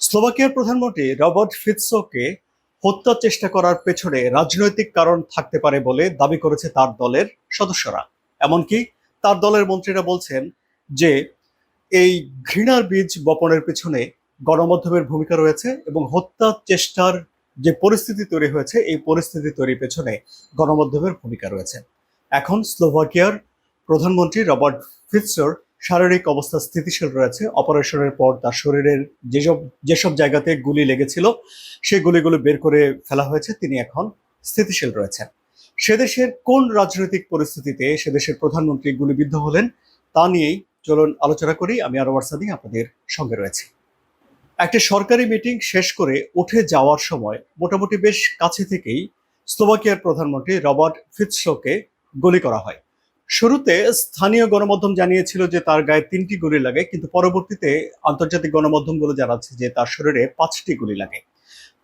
স্লোভাকিয়ার প্রধানমন্ত্রী রবার্ট ফিৎসকে হত্যার চেষ্টা করার পেছনে রাজনৈতিক কারণ থাকতে পারে বলে দাবি করেছে তার দলের সদস্যরা। এমনকি তার দলের মন্ত্রীরা বলছেন যে এই ঘৃণার বীজ বপনের পেছনে গণমাধ্যমের ভূমিকা রয়েছে এবং হত্যা চেষ্টার যে পরিস্থিতি তৈরি হয়েছে এই পরিস্থিতি তৈরির পেছনে গণমাধ্যমের ভূমিকা রয়েছে। এখন স্লোভাকিয়ার প্রধানমন্ত্রী রবার্ট ফিৎসর শারীরিক অবস্থা স্থিতিশীল রয়েছে। অপারেশনের পর তার শরীরের যেসব যেসব জায়গাতে গুলি লেগেছিল সেই গুলিগুলো বের করে ফেলা হয়েছে। তিনি এখন স্থিতিশীল রয়েছেন। সে দেশের কোন রাজনৈতিক পরিস্থিতিতে সে দেশের প্রধানমন্ত্রী গুলিবিদ্ধ হলেন তা নিয়েই চলুন আলোচনা করি। আমি আরওয়ার সাদি আপনাদের সঙ্গে রয়েছি। একটা সরকারি মিটিং শেষ করে উঠে যাওয়ার সময় মোটামুটি বেশ কাছে থেকেই স্লোভাকিয়ার প্রধানমন্ত্রী রবার্ট ফিৎসকে গুলি করা হয়। শুরুতে স্থানীয় গণমাধ্যম জানিয়েছিল যে তার গায়ে 3টি গুলি লাগে, কিন্তু পরবর্তীতে আন্তর্জাতিক গণমাধ্যমগুলো জানাচ্ছে যে তার শরীরে 5টি গুলি লাগে।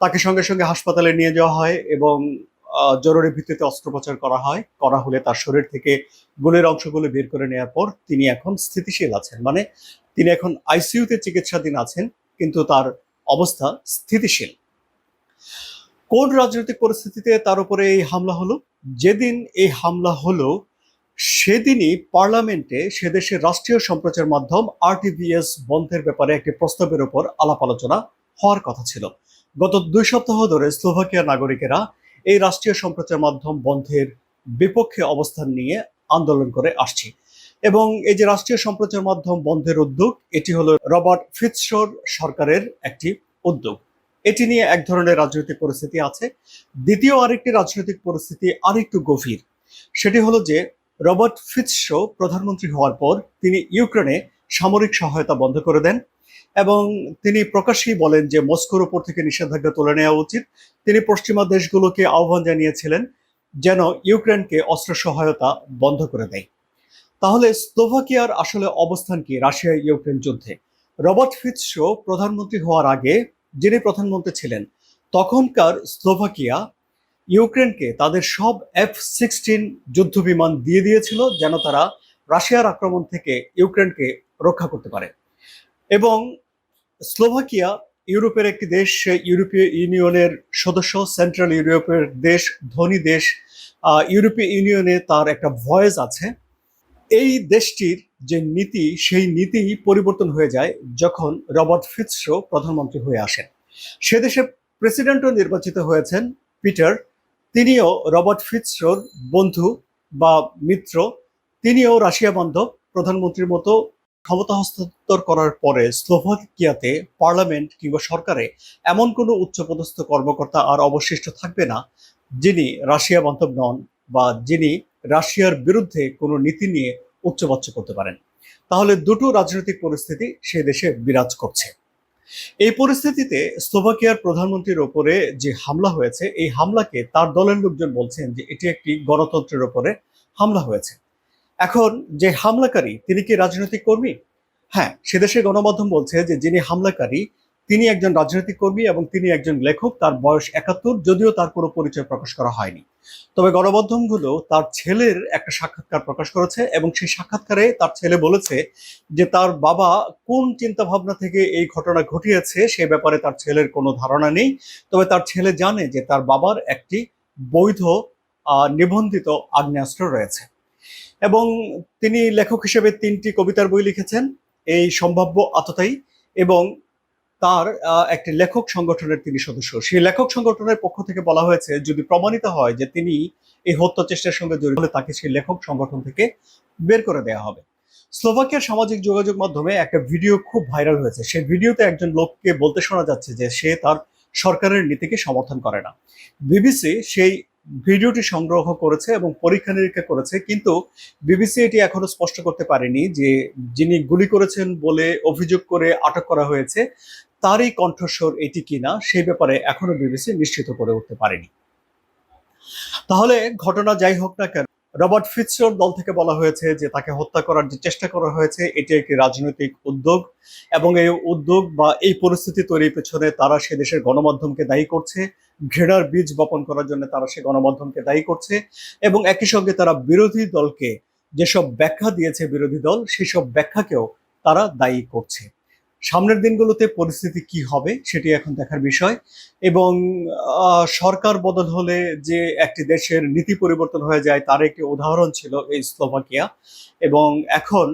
তাকে সঙ্গে সঙ্গে হাসপাতালে নিয়ে যাওয়া হয় এবং জরুরি ভিত্তিতে অস্ত্রোপচার করা হলে তার শরীর থেকে গুলির অংশগুলো বের করে নেওয়ার পর তিনি এখন স্থিতিশীল আছেন। মানে তিনি এখন আইসিইউতে চিকিৎসাধীন আছেন, কিন্তু তার অবস্থা স্থিতিশীল। কোন রাজনৈতিক পরিস্থিতিতে তার উপরে এই হামলা হলো? যেদিন এই হামলা হলো সেদিনই পার্লামেন্টে সে দেশের রাষ্ট্রীয় সম্প্রচার মাধ্যম আরটিভিএস বন্ধের ব্যাপারে একটি প্রস্তাবের উপর আলাপ আলোচনা হওয়ার কথা ছিল। গত 2 সপ্তাহ ধরে স্লোভাকিয়ার নাগরিকেরা এই রাষ্ট্রীয় সম্প্রচার মাধ্যম বন্ধের বিপক্ষে অবস্থান নিয়ে আন্দোলন করে আসছে। এবং এই যে রাষ্ট্রীয় সম্প্রচার মাধ্যম বন্ধের উদ্যোগ, এটি হলো রবার্ট ফিৎসর সরকারের একটি উদ্যোগ। এটি নিয়ে এক ধরনের রাজনৈতিক পরিস্থিতি আছে। দ্বিতীয় আরেকটি রাজনৈতিক পরিস্থিতি আরেকটু গভীর। সেটি হলো যে রবার্ট ফিৎসো প্রধানমন্ত্রী হওয়ার পর তিনি ইউক্রেনে সামরিক সহায়তা বন্ধ করে দেন এবং তিনি প্রকাশ্যেই বলেন যে মস্কোর উপর থেকে নিষেধাজ্ঞা তুলে নেওয়া উচিত। তিনি পশ্চিমা দেশগুলোকে আহ্বান জানিয়েছিলেন যেন ইউক্রেনকে অস্ত্র সহায়তা বন্ধ করে দেয়। তাহলে স্লোভাকিয়ার আসলে অবস্থান কি রাশিয়া ইউক্রেন যুদ্ধে? রবার্ট ফিৎসো প্রধানমন্ত্রী হওয়ার আগে, যিনি প্রধানমন্ত্রী ছিলেন, তখনকার স্লোভাকিয়া ইউক্রেনকে তাদের সব F-16 যুদ্ধ বিমান দিয়ে দিয়েছিল যেন তারা রাশিয়ার আক্রমণ থেকে ইউক্রেনকে রক্ষা করতে পারে। এবং স্লোভাকিয়া ইউরোপের একটি দেশ, ইউরোপীয় ইউনিয়নের সদস্য, সেন্ট্রাল ইউরোপের দেশ, ধনী দেশ। ইউরোপীয় ইউনিয়নে তার একটা ভয়েস আছে। এই দেশটির যে নীতি, সেই নীতি পরিবর্তন হয়ে যায় যখন রবার্ট ফিৎসো প্রধানমন্ত্রী হয়ে আসেন। সে দেশের প্রেসিডেন্টও নির্বাচিত হয়েছেন পিটার। তিনিও রবার্ট ফিৎসোর বন্ধু বা মিত্র। তিনিও রাশিয়া বান্ধব। প্রধানমন্ত্রীর মতো ক্ষমতা হস্তান্তর করার পরে স্লোভাকিয়াতে পার্লামেন্ট কিংবা সরকারে এমন কোনো উচ্চপদস্থ কর্মকর্তা আর অবশিষ্ট থাকবে না যিনি রাশিয়া বান্ধব নন বা যিনি রাশিয়ার বিরুদ্ধে কোনো নীতি নিয়ে উচ্চবাচ্য করতে পারেন। তাহলে দুটো রাজনৈতিক পরিস্থিতি সে দেশে বিরাজ করছে। এই পরিস্থিতিতে স্লোভাকিয়ার প্রধানমন্ত্রীর ওপরে যে হামলা হয়েছে, এই হামলাকে তার দলের লোকজন বলছেন যে এটি একটি গণতন্ত্রের ওপরে হামলা হয়েছে। এখন যে হামলাকারী, তিনি কি রাজনৈতিক কর্মী? হ্যাঁ, সে দেশের গণমাধ্যম বলছে যে যিনি হামলাকারী তিনি একজন রাজনৈতিক কর্মী এবং তিনি একজন লেখক। তার বয়স 71, যদিও তার কোনো পরিচয় প্রকাশ করা হয়নি। তবে গণমাধ্যমগুলো তার ছেলের একটা সাক্ষাৎকার প্রকাশ করেছে এবং সেই সাক্ষাৎকারে তার ছেলে বলেছে যে তার বাবা কোন চিন্তা ভাবনা থেকে এই ঘটনা ঘটিয়েছে সে ব্যাপারে তার ছেলের কোনো ধারণা নেই। তবে তার ছেলে জানে যে তার বাবার একটি বৈধ নিবন্ধিত আগ্নেয়াস্ত্র রয়েছে এবং তিনি লেখক হিসেবে 3টি কবিতার বই লিখেছেন, এই সম্ভাব্য আততায়ী। এবং তার একটি লেখক সংগঠনের তিনি সদস্য। সেই লেখক সংগঠনের পক্ষ থেকে বলা হয়েছে যদি প্রমাণিত হয় যে তিনি এই হত্যা চেষ্টার সঙ্গে জড়িত হলে তাকে সেই লেখক সংগঠন থেকে বের করে দেওয়া হবে। স্লোভাকিয়ার সামাজিক যোগাযোগ মাধ্যমে একটা ভিডিও খুব ভাইরাল হয়েছে। সেই ভিডিওতে একজন লোককে বলতে শোনা যাচ্ছে যে সে তার সরকারের নীতিকে সমর্থন করে না। বিবিসি সেই ভিডিওটি সংগ্রহ করেছে এবং পরীক্ষা নিরীক্ষা করেছে, কিন্তু বিবিসি এটি এখনো স্পষ্ট করতে পারেনি যে যিনি গুলি করেছেন বলে অভিযোগ করে আটক করা হয়েছে তারই কণ্ঠস্বর এটি কিনা সেই ব্যাপারে এখনো বিবিসি নিশ্চিত করে উঠতে পারেনি। তাহলে ঘটনা যাই হোক না কেন, রবার্ট ফিৎসোর দল থেকে বলা হয়েছে যে তাকে হত্যা করার যে চেষ্টা করা হয়েছে এটি একটি রাজনৈতিক উদ্যোগ এবং এই উদ্যোগ বা এই পরিস্থিতি তৈরির পেছনে তারা সে দেশের গণমাধ্যমকে দায়ী করছে। ঘৃণার বীজ বপন করার জন্য তারা সে গণমাধ্যমকে দায়ী করছে এবং একই সঙ্গে তারা বিরোধী দলকে যেসব ব্যাখ্যা দিয়েছে বিরোধী দল, সেসব ব্যাখ্যাকেও তারা দায়ী করছে। সামনের দিনগুলোতে পরিস্থিতি কি হবে সেটি এখন দেখার বিষয়। এবং সরকার বদল হলে যে একটি দেশের নীতি পরিবর্তন হয়ে যায় তার একটি উদাহরণ ছিল এই স্লোভাকিয়া। এবং এখন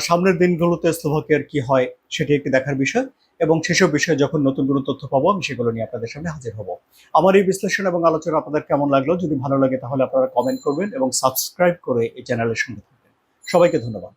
সামনের দিনগুলোতে স্লোভাকিয়ার কি হয় সেটি একটি দেখার বিষয়। এবং সেসব বিষয়ে যখন নতুন কোনো তথ্য পাবো আমি সেগুলো নিয়ে আপনাদের সামনে হাজির হব। আমার এই বিশ্লেষণ এবং আলোচনা আপনাদের কেমন লাগলো? যদি ভালো লাগে তাহলে আপনারা কমেন্ট করবেন এবং সাবস্ক্রাইব করে এই চ্যানেলের সঙ্গে থাকবেন। সবাইকে ধন্যবাদ।